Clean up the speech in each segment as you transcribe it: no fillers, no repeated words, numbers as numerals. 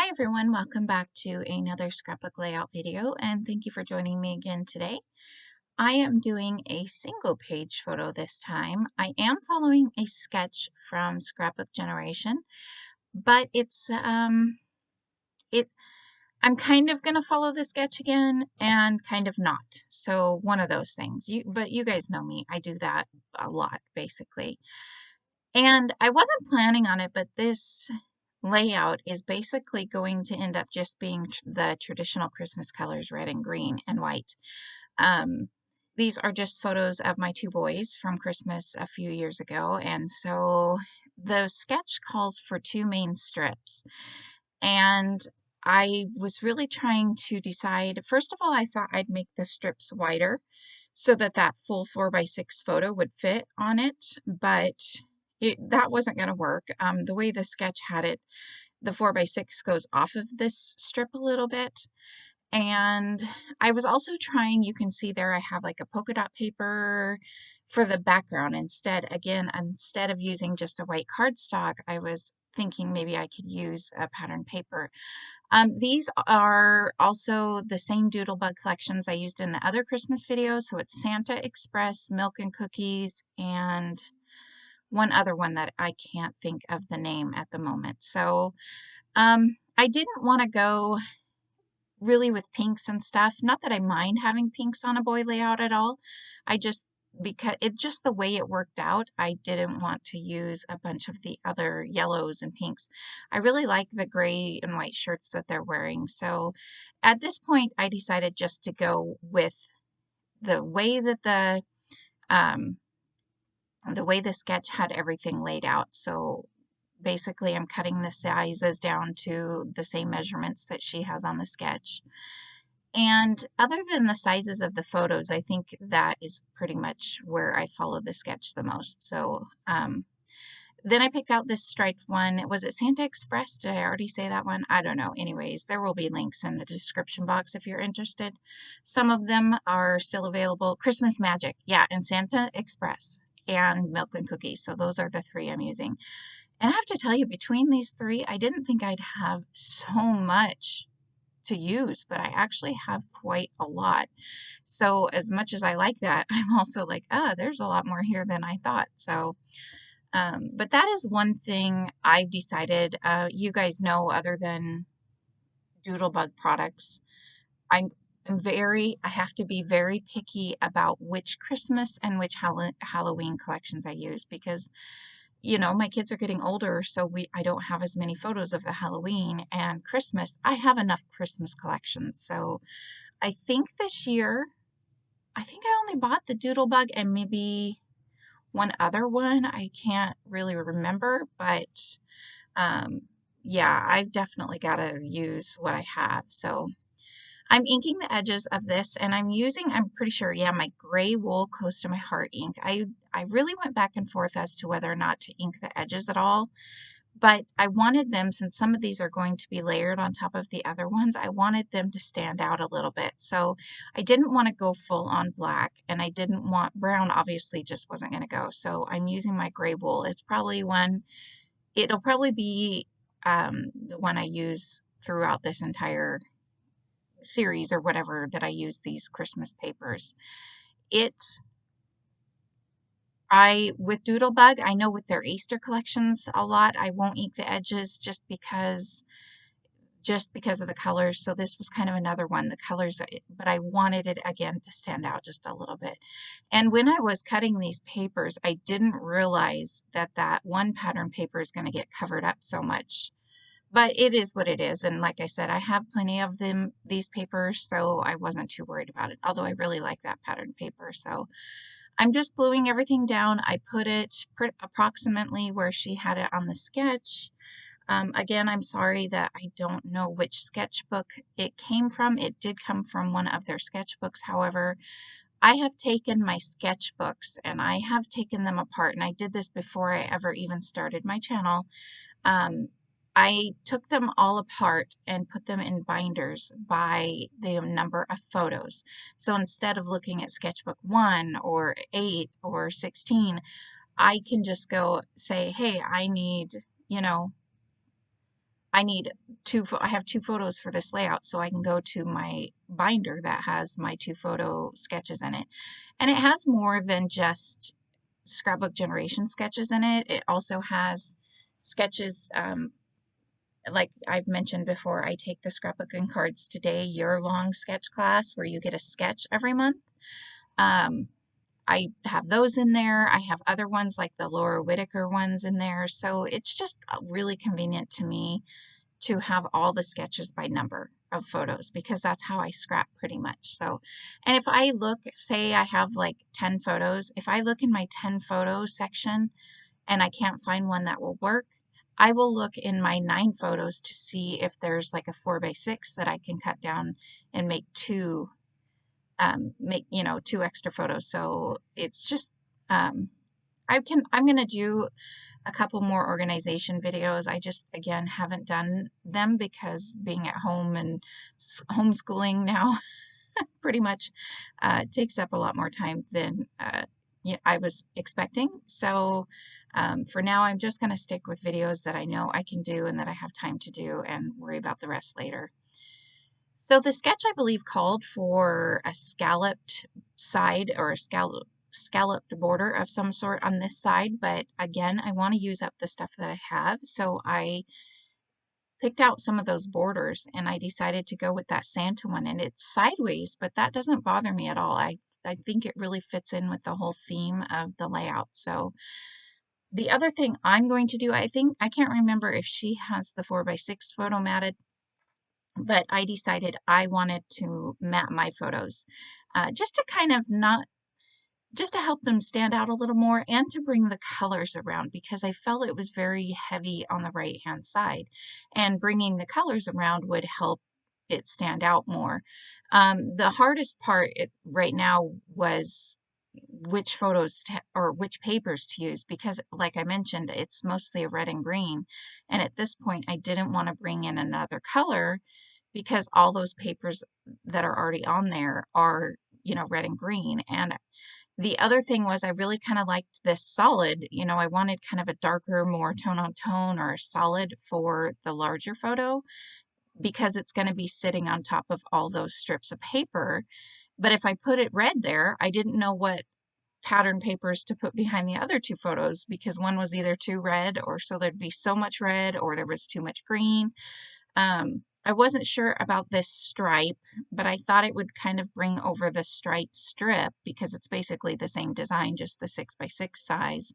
Hi everyone, welcome back to another scrapbook layout video, and thank you for joining me again today. I am doing a single page photo this time. I am following a sketch from Scrapbook Generation, but I'm kind of going to follow the sketch again and kind of not. So one of those things. But you guys know me. I do that a lot basically. And I wasn't planning on it, but this layout is basically going to end up just being the traditional Christmas colors, red and green and white. These are just photos of my two boys from Christmas a few years ago, and so the sketch calls for two main strips. And I was really trying to decide, first of all, I thought I'd make the strips wider so that that full 4x6 photo would fit on it, but that wasn't going to work. The way the sketch had it, the 4x6 goes off of this strip a little bit. And I was also trying, you can see there I have like a polka dot paper for the background. Instead of using just a white cardstock, I was thinking maybe I could use a pattern paper. These are also the same Doodlebug collections I used in the other Christmas video. So it's Santa Express, Milk and Cookies, and one other one that I can't think of the name at the moment. So I didn't want to go really with pinks and stuff. Not that I mind having pinks on a boy layout at all. Because it's just the way it worked out, I didn't want to use a bunch of the other yellows and pinks. I really like the gray and white shirts that they're wearing. So at this point, I decided just to go with the way that the way the sketch had everything laid out. So basically I'm cutting the sizes down to the same measurements that she has on the sketch. And other than the sizes of the photos, I think that is pretty much where I follow the sketch the most. So then I picked out this striped one. Was it Santa Express? Did I already say that one? I don't know. Anyways, there will be links in the description box if you're interested. Some of them are still available. Christmas Magic, yeah, and Santa Express and Milk and Cookies. So those are the three I'm using. And I have to tell you, between these three, I didn't think I'd have so much to use, but I actually have quite a lot. So as much as I like that, I'm also like, there's a lot more here than I thought. So, but that is one thing I've decided. You guys know, other than Doodlebug products, I have to be very picky about which Christmas and which Halloween collections I use, because my kids are getting older, so I don't have as many photos of the Halloween and Christmas. I have enough Christmas collections. So I think this year, I think I only bought the Doodlebug and maybe one other one. I can't really remember, but yeah, I've definitely got to use what I have. So I'm inking the edges of this, and I'm pretty sure, yeah, my gray wool close to my heart ink. I really went back and forth as to whether or not to ink the edges at all, but I wanted them, since some of these are going to be layered on top of the other ones, I wanted them to stand out a little bit. So I didn't want to go full on black, and I didn't want brown, obviously just wasn't going to go. So I'm using my gray wool. It'll probably be the one I use throughout this entire series or whatever that I use these Christmas papers. With Doodlebug, I know with their Easter collections a lot, I won't ink the edges just because of the colors. So this was kind of another one, the colors, but I wanted it again to stand out just a little bit. And when I was cutting these papers, I didn't realize that one pattern paper is going to get covered up so much. But it is what it is. And like I said, I have plenty of these papers, so I wasn't too worried about it. Although I really like that pattern paper. So I'm just gluing everything down. I put it approximately where she had it on the sketch. Again, I'm sorry that I don't know which sketchbook it came from. It did come from one of their sketchbooks. However, I have taken my sketchbooks and I have taken them apart. And I did this before I ever even started my channel. I took them all apart and put them in binders by the number of photos. So instead of looking at sketchbook 1 or 8 or 16, I can just go say, hey, I need, I have 2 photos for this layout, so I can go to my binder that has my 2 photo sketches in it. And it has more than just scrapbook generation sketches in it. It also has sketches, like I've mentioned before, I take the Scrapbooking Cards Today year-long sketch class where you get a sketch every month. I have those in there. I have other ones like the Laura Whitaker ones in there. So it's just really convenient to me to have all the sketches by number of photos because that's how I scrap pretty much. So, and if I look, say I have like 10 photos, if I look in my 10 photo section and I can't find one that will work, I will look in my 9 photos to see if there's like a 4x6 that I can cut down and make 2 extra photos. So it's just, I'm going to do a couple more organization videos. I just, again, haven't done them because being at home and homeschooling now pretty much takes up a lot more time than I was expecting. So for now, I'm just going to stick with videos that I know I can do and that I have time to do and worry about the rest later. So the sketch, I believe, called for a scalloped side or a scalloped border of some sort on this side, but again, I want to use up the stuff that I have, so I picked out some of those borders and I decided to go with that Santa one, and it's sideways, but that doesn't bother me at all. I think it really fits in with the whole theme of the layout. So the other thing I'm going to do, I can't remember if she has the 4x6 photo matted, but I decided I wanted to mat my photos just to kind of just to help them stand out a little more and to bring the colors around because I felt it was very heavy on the right hand side, and bringing the colors around would help it stand out more. The hardest part right now was which photos or which papers to use because, like I mentioned, it's mostly a red and green, and at this point I didn't want to bring in another color because all those papers that are already on there are, red and green. And the other thing was I really kind of liked this solid, I wanted kind of a darker, more tone on tone or solid for the larger photo because it's going to be sitting on top of all those strips of paper. But if I put it red there, I didn't know what pattern papers to put behind the other 2 photos because one was either too red or so there'd be so much red or there was too much green. I wasn't sure about this stripe, but I thought it would kind of bring over the stripe strip because it's basically the same design, just the 6x6 size.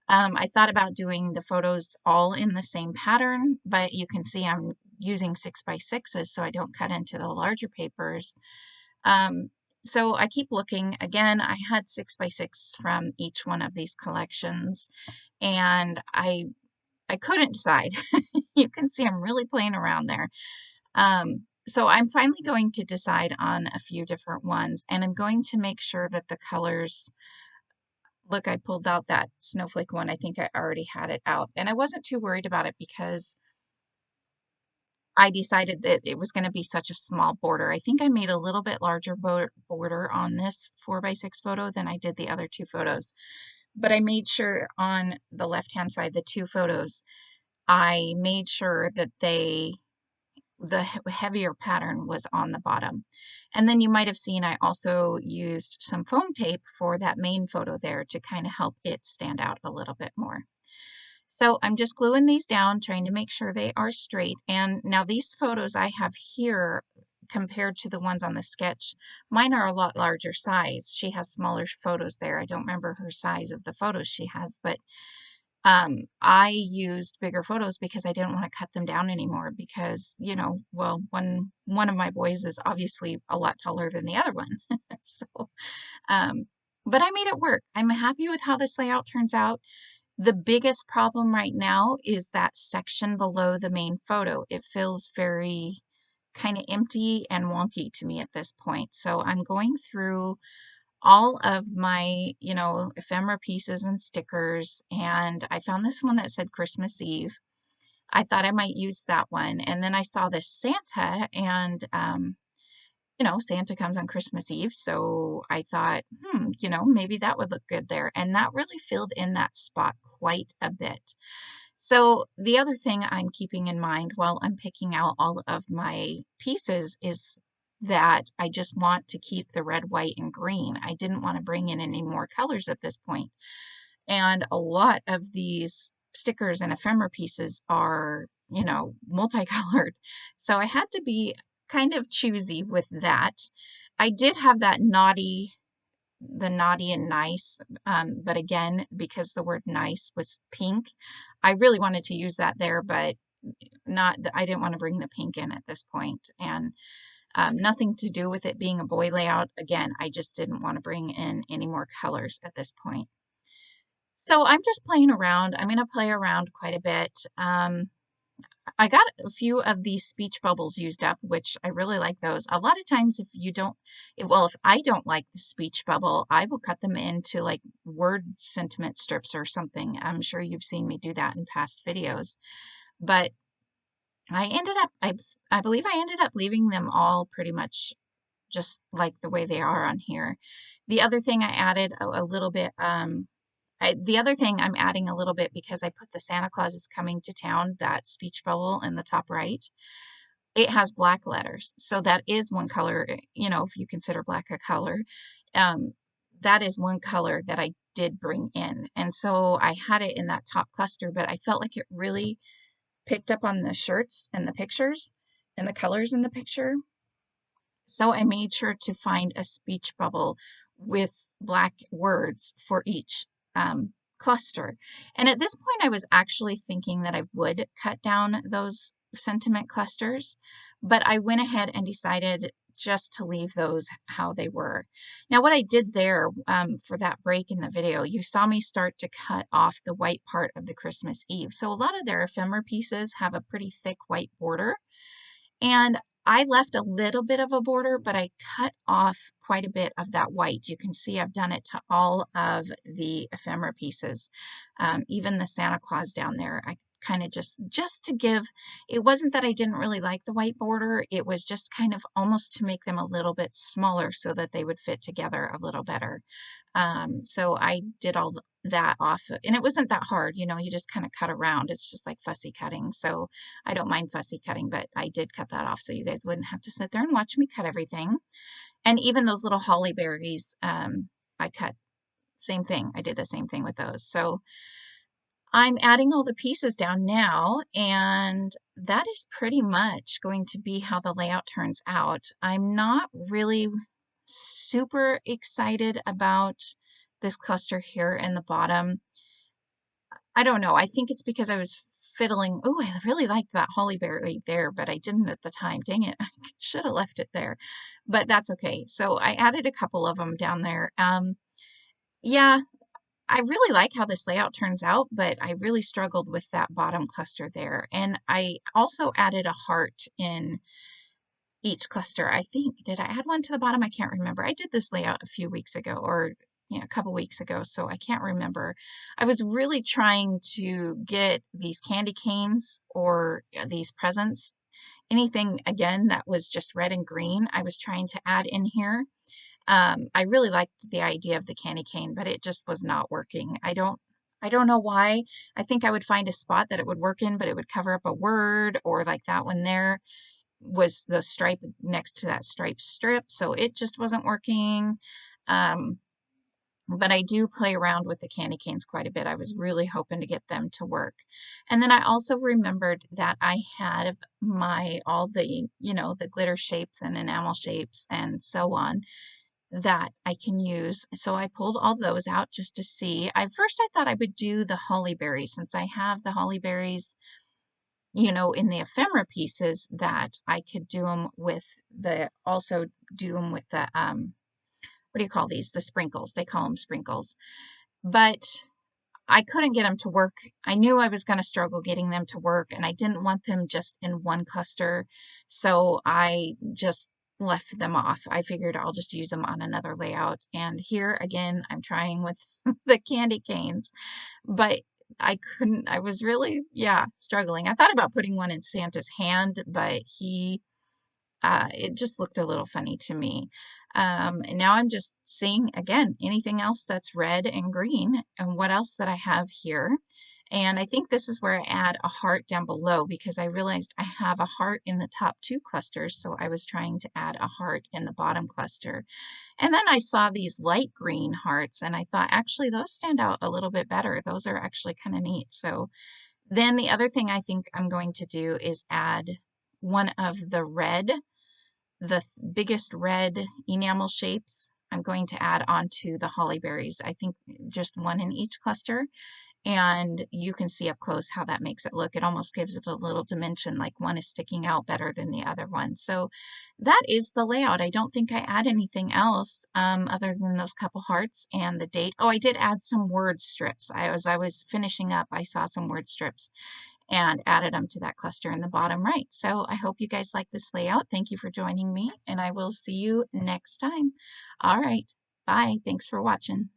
I thought about doing the photos all in the same pattern, but you can see I'm using 6x6s so I don't cut into the larger papers. So I keep looking. Again, I had 6x6 from each one of these collections, and I couldn't decide. You can see I'm really playing around there. So I'm finally going to decide on a few different ones, and I'm going to make sure that the colors, look, I pulled out that snowflake one. I think I already had it out, and I wasn't too worried about it because I decided that it was going to be such a small border. I think I made a little bit larger border on this 4x6 photo than I did the other 2 photos. But I made sure on the left-hand side, the 2 photos, I made sure that the heavier pattern was on the bottom. And then you might have seen I also used some foam tape for that main photo there to kind of help it stand out a little bit more. So I'm just gluing these down, trying to make sure they are straight. And now these photos I have here compared to the ones on the sketch, mine are a lot larger size. She has smaller photos there. I don't remember her size of the photos she has, but I used bigger photos because I didn't want to cut them down anymore because, well, one of my boys is obviously a lot taller than the other one. So, but I made it work. I'm happy with how this layout turns out. The biggest problem right now is that section below the main photo. It feels very kind of empty and wonky to me at this point. So I'm going through all of my, ephemera pieces and stickers, and I found this one that said Christmas Eve. I thought I might use that one, and then I saw this Santa, and Santa comes on Christmas Eve, so I thought, maybe that would look good there, and that really filled in that spot quite a bit. So the other thing I'm keeping in mind while I'm picking out all of my pieces is that I just want to keep the red, white, and green. I didn't want to bring in any more colors at this point. And a lot of these stickers and ephemera pieces are, you know, multicolored. So I had to be kind of choosy with that. I did have that the naughty and nice, but again, because the word nice was pink, I really wanted to use that there, but I didn't want to bring the pink in at this point. And nothing to do with it being a boy layout. Again, I just didn't want to bring in any more colors at this point. So I'm just playing around. I'm going to play around quite a bit. I got a few of these speech bubbles used up, which I really like those. A lot of times if I don't like the speech bubble, I will cut them into like word sentiment strips or something. I'm sure you've seen me do that in past videos. But I believe I ended up leaving them all pretty much just like the way they are on here. The other thing I added a little bit, the other thing I'm adding a little bit because I put the Santa Claus is coming to town, that speech bubble in the top right. It has black letters. So that is one color, you know, if you consider black a color. Um, that is one color that I did bring in. And so I had it in that top cluster, but I felt like it really picked up on the shirts and the pictures and the colors in the picture. So I made sure to find a speech bubble with black words for each cluster. And at this point, I was actually thinking that I would cut down those sentiment clusters, but I went ahead and decided just to leave those how they were. Now, what I did there for that break in the video, you saw me start to cut off the white part of the Christmas Eve. So a lot of their ephemera pieces have a pretty thick white border. And I left a little bit of a border, but I cut off quite a bit of that white. You can see I've done it to all of the ephemera pieces, even the Santa Claus down there. I kind of just to give, it wasn't that I didn't really like the white border, it was just kind of almost to make them a little bit smaller so that they would fit together a little better. So I did all that off, and it wasn't that hard, you know, you just kind of cut around. It's just like fussy cutting. So I don't mind fussy cutting, but I did cut that off so you guys wouldn't have to sit there and watch me cut everything. And even those little holly berries, I cut, same thing. I did the same thing with those. So I'm adding all the pieces down now, and that is pretty much going to be how the layout turns out. I'm not really super excited about this cluster here in the bottom. I don't know. I think it's because I was fiddling. Oh, I really liked that holly berry there, but I didn't at the time. Dang it. I should have left it there, but that's okay. So I added a couple of them down there. Yeah, I really like how this layout turns out, but I really struggled with that bottom cluster there. And I also added a heart in each cluster. I think, did I add one to the bottom? I can't remember. I did this layout a few weeks ago, or a couple weeks ago, so I can't remember. I was really trying to get these candy canes or these presents, anything again that was just red and green, I was trying to add in here. I really liked the idea of the candy cane, but it just was not working. I don't know why. I think I would find a spot that it would work in, but it would cover up a word, or like that one there was the stripe next to that striped strip, so it just wasn't working. But I do play around with the candy canes quite a bit. I was really hoping to get them to work. And then I also remembered that I had all the, you know, the glitter shapes and enamel shapes and so on that I can use. So I pulled all those out just to see. First I thought I would do the holly berries, since I have the holly berries, you know, in the ephemera pieces, that I could do them with also do them with the, what do you call these? The sprinkles. They call them sprinkles. But I couldn't get them to work. I knew I was going to struggle getting them to work, and I didn't want them just in one cluster. So I just left them off. I figured I'll just use them on another layout. And here again, I'm trying with the candy canes, but I couldn't, I was really, yeah, struggling. I thought about putting one in Santa's hand, but it just looked a little funny to me. And now I'm just seeing again anything else that's red and green, and what else that I have here. And I think this is where I add a heart down below because I realized I have a heart in the top 2 clusters, so I was trying to add a heart in the bottom cluster. And then I saw these light green hearts and I thought, actually, those stand out a little bit better. Those are actually kind of neat. So then the other thing I think I'm going to do is add one of the biggest red enamel shapes. I'm going to add onto the holly berries. I think just one in each cluster. And you can see up close how that makes it look. It almost gives it a little dimension, like one is sticking out better than the other one. So that is the layout. I don't think I add anything else other than those couple hearts and the date. Oh, I did add some word strips. As I was finishing up, I saw some word strips and added them to that cluster in the bottom right. So I hope you guys like this layout. Thank you for joining me, and I will see you next time. All right, bye. Thanks for watching.